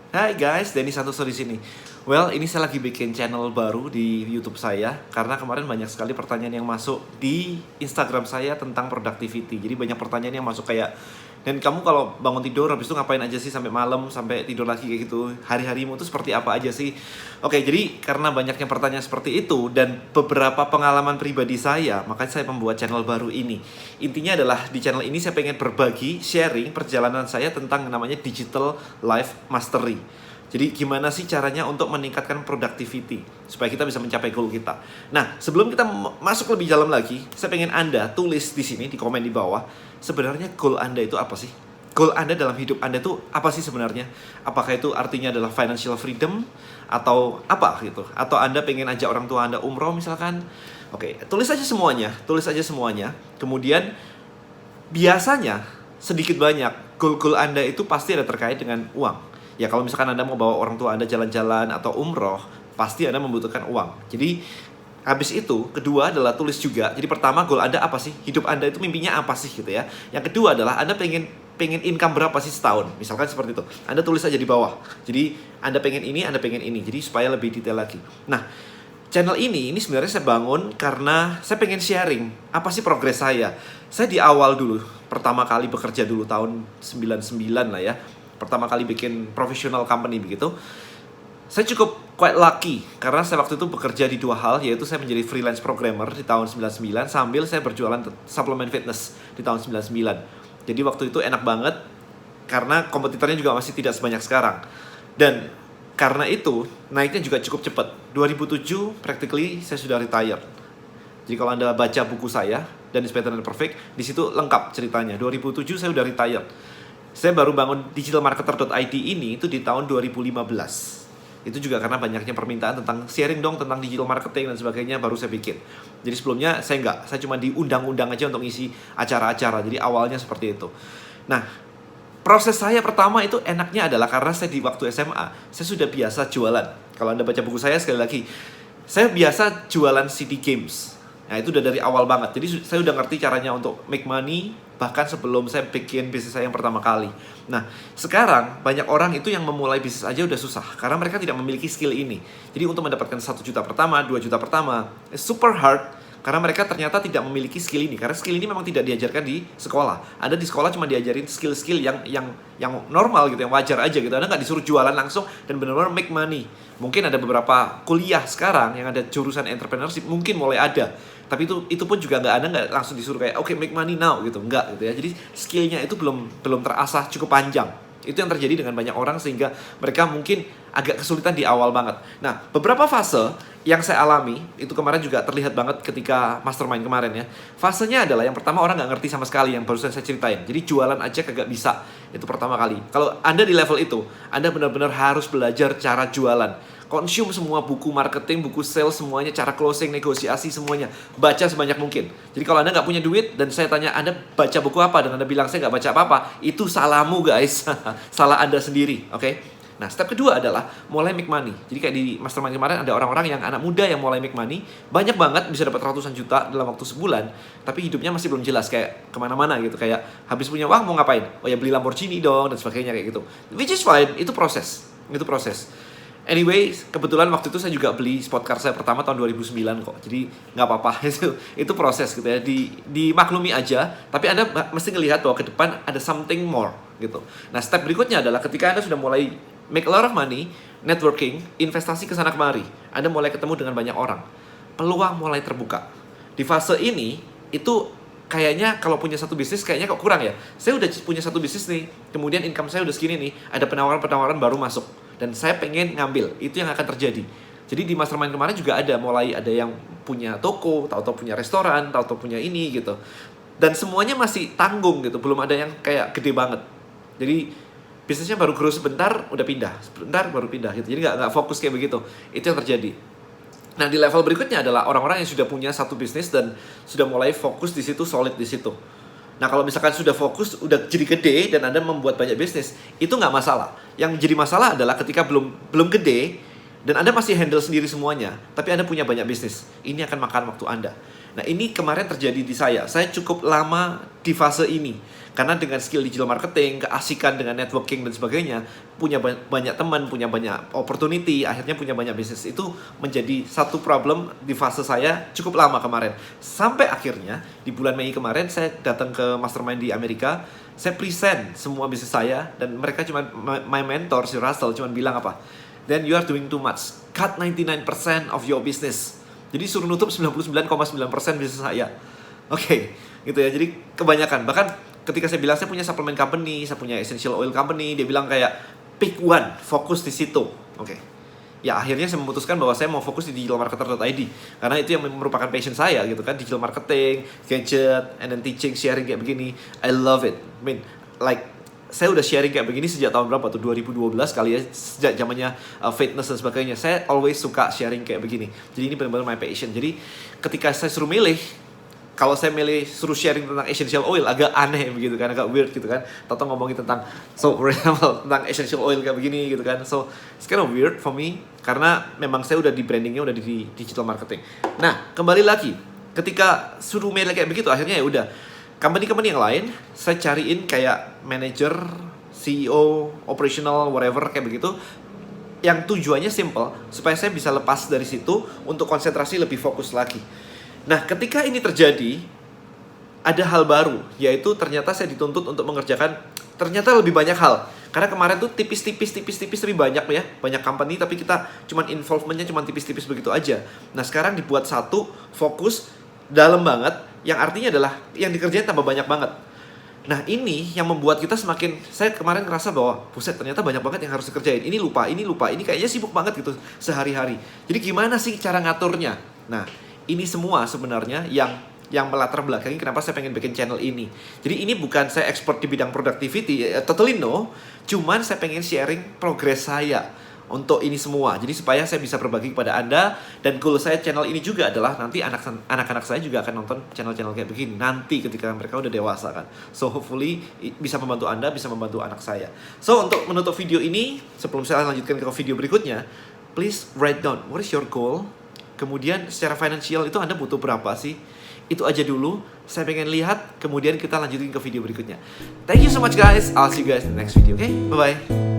Hai guys, Denny Santoso di sini. Well, ini saya lagi bikin channel baru di YouTube saya karena kemarin banyak sekali pertanyaan yang masuk di Instagram saya tentang productivity. Jadi banyak pertanyaan yang masuk kayak, dan kamu kalau bangun tidur habis itu ngapain aja sih sampai malam, sampai tidur lagi kayak gitu. Hari-harimu itu seperti apa aja sih? Oke, jadi karena banyaknya pertanyaan seperti itu dan beberapa pengalaman pribadi saya, makanya saya membuat channel baru ini. Intinya adalah di channel ini saya pengen berbagi, sharing perjalanan saya tentang yang namanya digital life mastery. Jadi gimana sih caranya untuk meningkatkan productivity supaya kita bisa mencapai goal kita. Nah, sebelum kita masuk lebih dalam lagi, saya pengen Anda tulis di sini di komen di bawah, sebenarnya goal Anda itu apa sih? Goal Anda dalam hidup Anda itu apa sih sebenarnya? Apakah itu artinya adalah financial freedom atau apa gitu? Atau Anda pengen ajak orang tua Anda umroh misalkan? Oke, tulis aja semuanya, tulis aja semuanya. Kemudian biasanya sedikit banyak goal-goal Anda itu pasti ada terkait dengan uang. Ya kalau misalkan Anda mau bawa orang tua Anda jalan-jalan atau umroh, pasti Anda membutuhkan uang. Jadi habis itu, kedua adalah tulis juga. Jadi pertama, goal Anda apa sih? Hidup Anda itu mimpinya apa sih gitu ya. Yang kedua adalah Anda pengen income berapa sih setahun? Misalkan seperti itu. Anda tulis aja di bawah. Jadi Anda pengen ini, Anda pengen ini. Jadi supaya lebih detail lagi. Nah, channel ini sebenarnya saya bangun karena saya pengen sharing apa sih progres saya. Saya di awal dulu, pertama kali bekerja dulu tahun 99 lah ya. Pertama kali bikin professional company begitu. Saya cukup quite lucky karena saya waktu itu bekerja di dua hal, yaitu saya menjadi freelance programmer di tahun 99 sambil saya berjualan suplemen fitness di tahun 99. Jadi waktu itu enak banget karena kompetitornya juga masih tidak sebanyak sekarang. Dan karena itu naiknya juga cukup cepat. 2007 practically saya sudah retire. Jadi kalau Anda baca buku saya dan It's Better Than Perfect, di situ lengkap ceritanya. 2007 saya sudah retire. Saya baru bangun digitalmarketer.id ini itu di tahun 2015. Itu juga karena banyaknya permintaan tentang sharing dong tentang digital marketing dan sebagainya, baru saya bikin. Jadi sebelumnya saya enggak, saya cuma diundang-undang aja untuk ngisi acara-acara. Jadi awalnya seperti itu. Nah, proses saya pertama itu enaknya adalah karena saya di waktu SMA, saya sudah biasa jualan. Kalau Anda baca buku saya sekali lagi, saya biasa jualan CD games. Nah itu udah dari awal banget. Jadi saya udah ngerti caranya untuk make money bahkan sebelum saya bikin bisnis saya yang pertama kali. Nah sekarang banyak orang itu yang memulai bisnis aja udah susah karena mereka tidak memiliki skill ini. Jadi untuk mendapatkan 1 juta pertama, 2 juta pertama, super hard. Karena mereka ternyata tidak memiliki skill ini. Karena skill ini memang tidak diajarkan di sekolah. Ada di sekolah cuma diajarin skill-skill yang normal gitu, yang wajar aja gitu. Anda nggak disuruh jualan langsung dan benar-benar make money. Mungkin ada beberapa kuliah sekarang yang ada jurusan entrepreneurship, mungkin mulai ada. Tapi itu pun juga Anda nggak langsung disuruh kayak oke, make money now gitu, nggak gitu ya. Jadi skillnya itu belum terasah cukup panjang. Itu yang terjadi dengan banyak orang sehingga mereka mungkin agak kesulitan di awal banget. Nah, beberapa fase yang saya alami itu kemarin juga terlihat banget ketika mastermind kemarin ya. Fasenya adalah yang pertama orang nggak ngerti sama sekali yang barusan saya ceritain. Jadi jualan aja kagak bisa. Itu pertama kali. Kalau Anda di level itu, Anda benar-benar harus belajar cara jualan. Consume semua buku marketing, buku sales, semuanya, cara closing, negosiasi, semuanya. Baca sebanyak mungkin. Jadi kalau Anda nggak punya duit, dan saya tanya, Anda baca buku apa? Dan Anda bilang, saya nggak baca apa-apa. Itu salahmu guys. Salah Anda sendiri, oke? Nah, step kedua adalah mulai make money. Jadi kayak di mastermind kemarin ada orang-orang yang anak muda yang mulai make money. Banyak banget, bisa dapat ratusan juta dalam waktu sebulan. Tapi hidupnya masih belum jelas, kayak kemana-mana gitu. Kayak habis punya uang mau ngapain? Oh ya beli Lamborghini dong, dan sebagainya kayak gitu. Which is fine, itu proses. Itu proses. Anyway, kebetulan waktu itu saya juga beli sport car saya pertama tahun 2009 kok. Jadi nggak apa-apa, itu proses gitu ya. Dimaklumi aja, tapi Anda mesti ngelihat bahwa ke depan ada something more gitu. Nah, step berikutnya adalah ketika Anda sudah mulai make a lot of money, networking, investasi ke sana kemari, Anda mulai ketemu dengan banyak orang. Peluang mulai terbuka. Di fase ini itu kayaknya kalau punya satu bisnis kayaknya kok kurang ya. Saya udah punya satu bisnis nih, kemudian income saya udah segini nih, ada penawaran-penawaran baru masuk. Dan saya pengen ngambil, itu yang akan terjadi. Jadi di mastermind kemarin juga mulai ada yang punya toko, tahu-tahu punya restoran, tahu-tahu punya ini gitu. Dan semuanya masih tanggung gitu, belum ada yang kayak gede banget. Jadi bisnisnya baru grow sebentar, udah pindah, sebentar baru pindah gitu. Jadi nggak fokus kayak begitu. Itu yang terjadi. Nah di level berikutnya adalah orang-orang yang sudah punya satu bisnis dan sudah mulai fokus di situ, solid di situ. Nah kalau misalkan sudah fokus, udah jadi gede dan Anda membuat banyak bisnis, itu nggak masalah. Yang jadi masalah adalah ketika belum gede dan Anda masih handle sendiri semuanya, tapi Anda punya banyak bisnis. Ini akan makan waktu Anda. Nah ini kemarin terjadi di saya. Saya cukup lama di fase ini Karena dengan skill digital marketing, keasikan dengan networking dan sebagainya, punya banyak teman, punya banyak opportunity, akhirnya punya banyak bisnis, itu menjadi satu problem di fase saya cukup lama kemarin. Sampai akhirnya di bulan Mei kemarin saya datang ke mastermind di Amerika, saya present semua bisnis saya, dan mereka my mentor si Russell cuma bilang apa? Then you are doing too much. Cut 99% of your business. Jadi suruh nutup 99,9% bisnis saya. Oke, gitu ya. Jadi kebanyakan. Bahkan ketika saya bilang saya punya supplement company, saya punya essential oil company, dia bilang kayak pick one, fokus di situ. Oke. Ya akhirnya saya memutuskan bahwa saya mau fokus di digitalmarketer.id karena itu yang merupakan passion saya gitu kan, digital marketing, gadget, and then teaching, sharing kayak begini. I love it. I mean, like saya udah sharing kayak begini sejak tahun berapa tuh, 2012 kali ya, sejak zamannya fitness dan sebagainya. Saya always suka sharing kayak begini. Jadi ini benar-benar my passion. Jadi ketika saya suruh milih, kalau saya milih suruh sharing tentang essential oil, agak aneh begitu kan, agak weird gitu kan. Atau ngomongin tentang, so for example, tentang essential oil kayak begini gitu kan. So it's kind of weird for me karena memang saya udah di brandingnya udah di digital marketing. Nah kembali lagi, ketika suruh milih kayak begitu, akhirnya ya udah company-company yang lain saya cariin kayak manager, CEO, operational, whatever kayak begitu, yang tujuannya simple supaya saya bisa lepas dari situ untuk konsentrasi lebih fokus lagi. Nah, ketika ini terjadi, ada hal baru, yaitu ternyata saya dituntut untuk mengerjakan ternyata lebih banyak hal. Karena kemarin tuh tipis-tipis tapi banyak ya, banyak company tapi kita cuman involvementnya cuman tipis-tipis begitu aja. Nah, sekarang dibuat satu, fokus, dalam banget, yang artinya adalah yang dikerjain tambah banyak banget. Nah, ini yang membuat kita semakin, saya kemarin ngerasa bahwa buset, ternyata banyak banget yang harus dikerjain. Ini lupa, ini kayaknya sibuk banget gitu sehari-hari. Jadi gimana sih cara ngaturnya? Nah, ini semua sebenarnya yang melatar belakangi kenapa saya pengen bikin channel ini. Jadi ini bukan saya expert di bidang productivity, totally no. Cuman saya pengen sharing progress saya untuk ini semua. Jadi supaya saya bisa berbagi kepada Anda. Dan goal saya channel ini juga adalah nanti anak-anak saya juga akan nonton channel-channel kayak begini nanti ketika mereka udah dewasa kan. So hopefully bisa membantu Anda, bisa membantu anak saya. So untuk menutup video ini, sebelum saya lanjutkan ke video berikutnya, please write down what is your goal. Kemudian secara finansial itu Anda butuh berapa sih? Itu aja dulu, saya pengen lihat, kemudian kita lanjutin ke video berikutnya. Thank you so much guys, I'll see you guys in the next video, okay? Bye-bye.